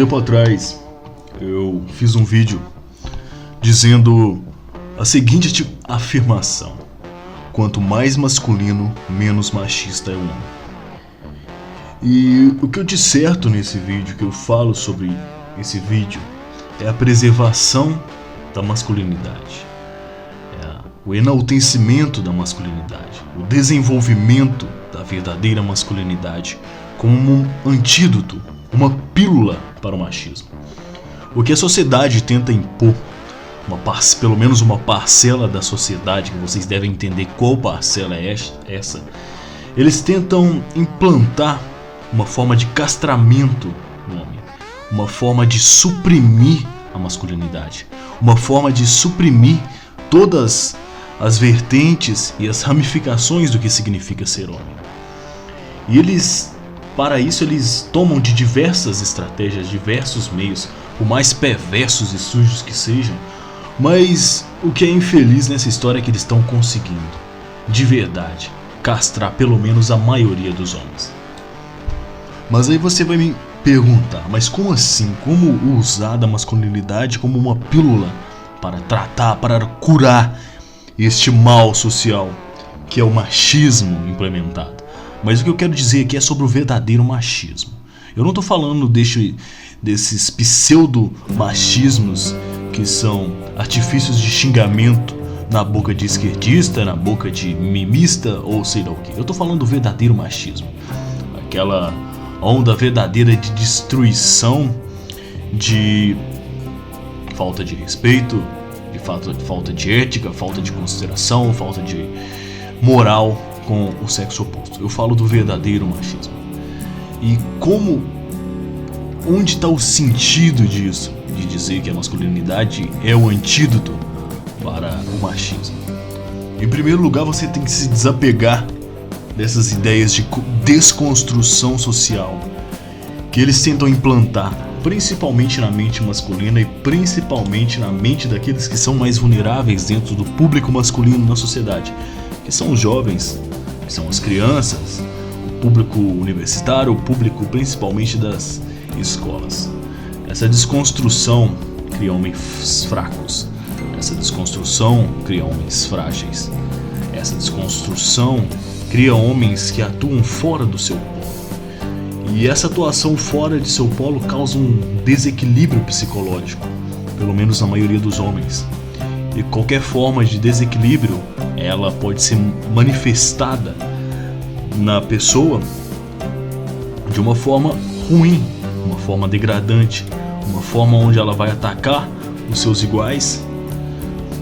tempo atrás eu fiz um vídeo dizendo a seguinte afirmação: quanto mais masculino, menos machista é o homem. E o que eu disserto nesse vídeo, que eu falo sobre esse vídeo, é a preservação da masculinidade, o enaltecimento da masculinidade, o desenvolvimento da verdadeira masculinidade como um antídoto, uma pílula para o machismo. O que a sociedade tenta impor, pelo menos uma parcela da sociedade, que vocês devem entender qual parcela é essa, eles tentam implantar uma forma de castramento no homem, uma forma de suprimir a masculinidade, uma forma de suprimir todas as vertentes e as ramificações do que significa ser homem. E para isso eles tomam de diversas estratégias, diversos meios, por mais perversos e sujos que sejam, mas o que é infeliz nessa história é que eles estão conseguindo, de verdade, castrar pelo menos a maioria dos homens. Mas aí você vai me perguntar, mas como assim? Como usar da masculinidade como uma pílula para tratar, para curar este mal social que é o machismo implementado? Mas o que eu quero dizer aqui é sobre o verdadeiro machismo. Eu não estou falando desses pseudo-machismos que são artifícios de xingamento na boca de esquerdista, na boca de mimista ou sei lá o que. Eu estou falando do verdadeiro machismo. Aquela onda verdadeira de destruição, de falta de respeito, de falta de ética, falta de consideração, falta de moral com o sexo oposto. Eu falo do verdadeiro machismo. E onde está o sentido disso, de dizer que a masculinidade é o antídoto para o machismo? Em primeiro lugar, você tem que se desapegar dessas ideias de desconstrução social que eles tentam implantar, principalmente na mente masculina e principalmente na mente daqueles que são mais vulneráveis dentro do público masculino na sociedade, que são os jovens, que são as crianças, o público universitário, o público principalmente das escolas. Essa desconstrução cria homens fracos, essa desconstrução cria homens frágeis, essa desconstrução cria homens que atuam fora do seu polo. E essa atuação fora de seu polo causa um desequilíbrio psicológico, pelo menos na maioria dos homens. E qualquer forma de desequilíbrio, ela pode ser manifestada na pessoa de uma forma ruim, uma forma degradante, uma forma onde ela vai atacar os seus iguais,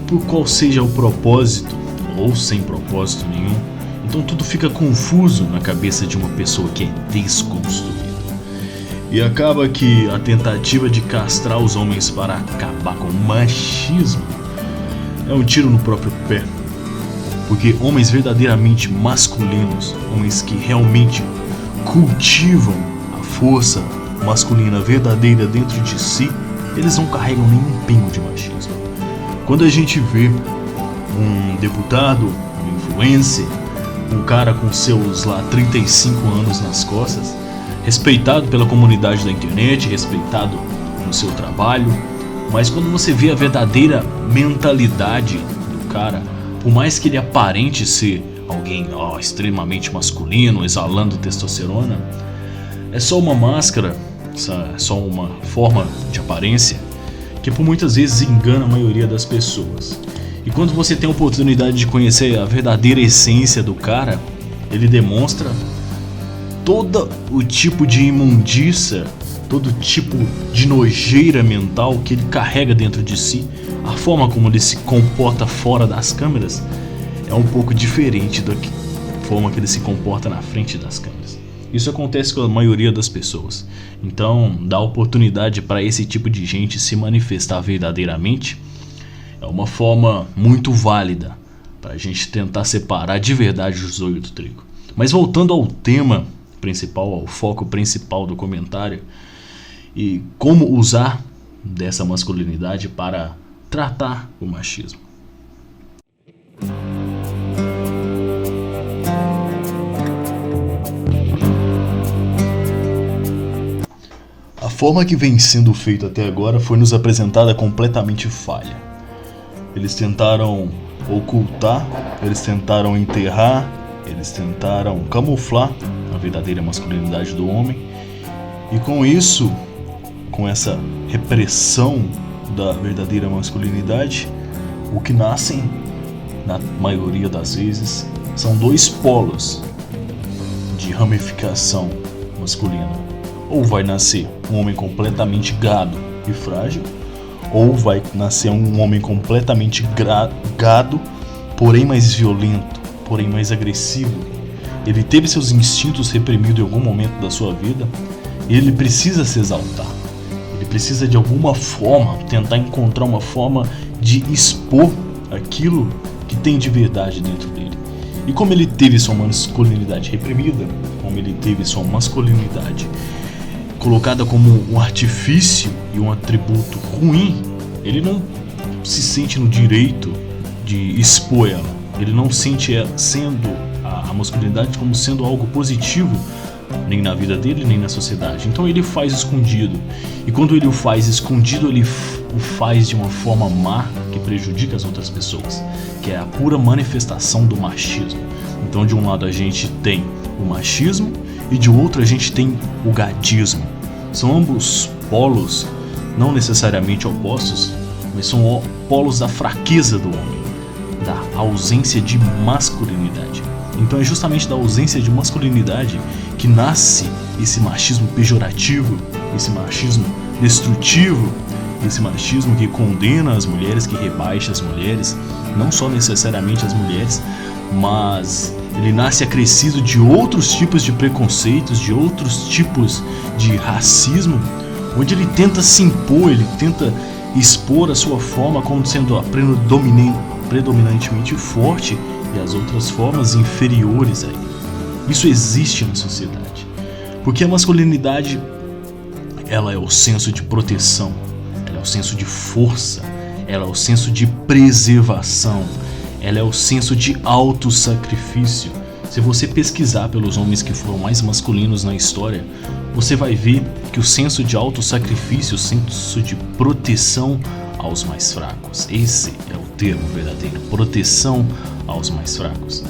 por qual seja o propósito, ou sem propósito nenhum. Então tudo fica confuso na cabeça de uma pessoa que é desconstruída. E acaba que a tentativa de castrar os homens para acabar com o machismo é um tiro no próprio pé. Porque homens verdadeiramente masculinos, homens que realmente cultivam a força masculina verdadeira dentro de si, eles não carregam nenhum pingo de machismo. Quando a gente vê um deputado, um influencer, um cara com seus 35 anos nas costas, respeitado pela comunidade da internet, respeitado no seu trabalho, mas quando você vê a verdadeira mentalidade do cara, por mais que ele aparente ser alguém extremamente masculino, exalando testosterona, é só uma máscara, é só uma forma de aparência que por muitas vezes engana a maioria das pessoas. E quando você tem a oportunidade de conhecer a verdadeira essência do cara, ele demonstra todo o tipo de imundícia, todo tipo de nojeira mental que ele carrega dentro de si. A forma como ele se comporta fora das câmeras é um pouco diferente da forma que ele se comporta na frente das câmeras. Isso acontece com a maioria das pessoas. Então, dar oportunidade para esse tipo de gente se manifestar verdadeiramente é uma forma muito válida para a gente tentar separar de verdade o joio do trigo. Mas voltando ao tema principal, ao foco principal do comentário, e como usar dessa masculinidade para tratar o machismo. forma que vem sendo feito até agora foi nos apresentada completamente falha. Eles tentaram ocultar, eles tentaram enterrar, eles tentaram camuflar a verdadeira masculinidade do homem. E com isso, com essa repressão da verdadeira masculinidade, o que nascem, na maioria das vezes, são dois polos de ramificação masculina. Ou vai nascer um homem completamente gado e frágil, ou vai nascer um homem completamente gado, porém mais violento, porém mais agressivo. Ele teve seus instintos reprimidos em algum momento da sua vida, e ele precisa se exaltar. Ele precisa de alguma forma tentar encontrar uma forma de expor aquilo que tem de verdade dentro dele. E como ele teve sua masculinidade reprimida, como ele teve sua masculinidade colocada como um artifício e um atributo ruim, ele não se sente no direito de expor ela. Ele não sente sendo a masculinidade como sendo algo positivo, nem na vida dele, nem na sociedade. Então ele faz escondido. E quando ele o faz escondido, ele o faz de uma forma má que prejudica as outras pessoas, que é a pura manifestação do machismo. Então de um lado a gente tem o machismo e de outro a gente tem o gadismo. São ambos polos, não necessariamente opostos, mas são polos da fraqueza do homem, da ausência de masculinidade. Então é justamente da ausência de masculinidade que nasce esse machismo pejorativo, esse machismo destrutivo, esse machismo que condena as mulheres, que rebaixa as mulheres, não só necessariamente as mulheres, mas ele nasce acrescido de outros tipos de preconceitos, de outros tipos de racismo, onde ele tenta se impor, ele tenta expor a sua forma como sendo a predominantemente forte e as outras formas inferiores a ele. Isso existe na sociedade, porque a masculinidade, ela é o senso de proteção, ela é o senso de força, ela é o senso de preservação, ela é o senso de autossacrifício. Se você pesquisar pelos homens que foram mais masculinos na história, você vai ver que o senso de autossacrifício, o senso de proteção aos mais fracos, esse é o termo verdadeiro, proteção aos mais fracos,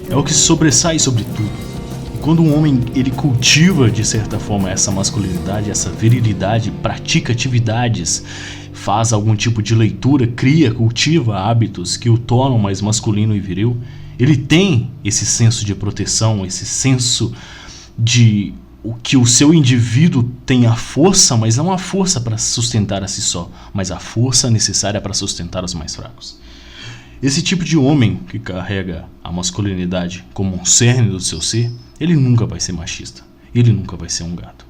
é o que sobressai sobre tudo. E quando um homem ele cultiva de certa forma essa masculinidade, essa virilidade, pratica atividades, faz algum tipo de leitura, cultiva hábitos que o tornam mais masculino e viril, ele tem esse senso de proteção, esse senso de que o seu indivíduo tem a força, mas não a força para sustentar a si só, mas a força necessária para sustentar os mais fracos. Esse tipo de homem que carrega a masculinidade como um cerne do seu ser, ele nunca vai ser machista, ele nunca vai ser um gado.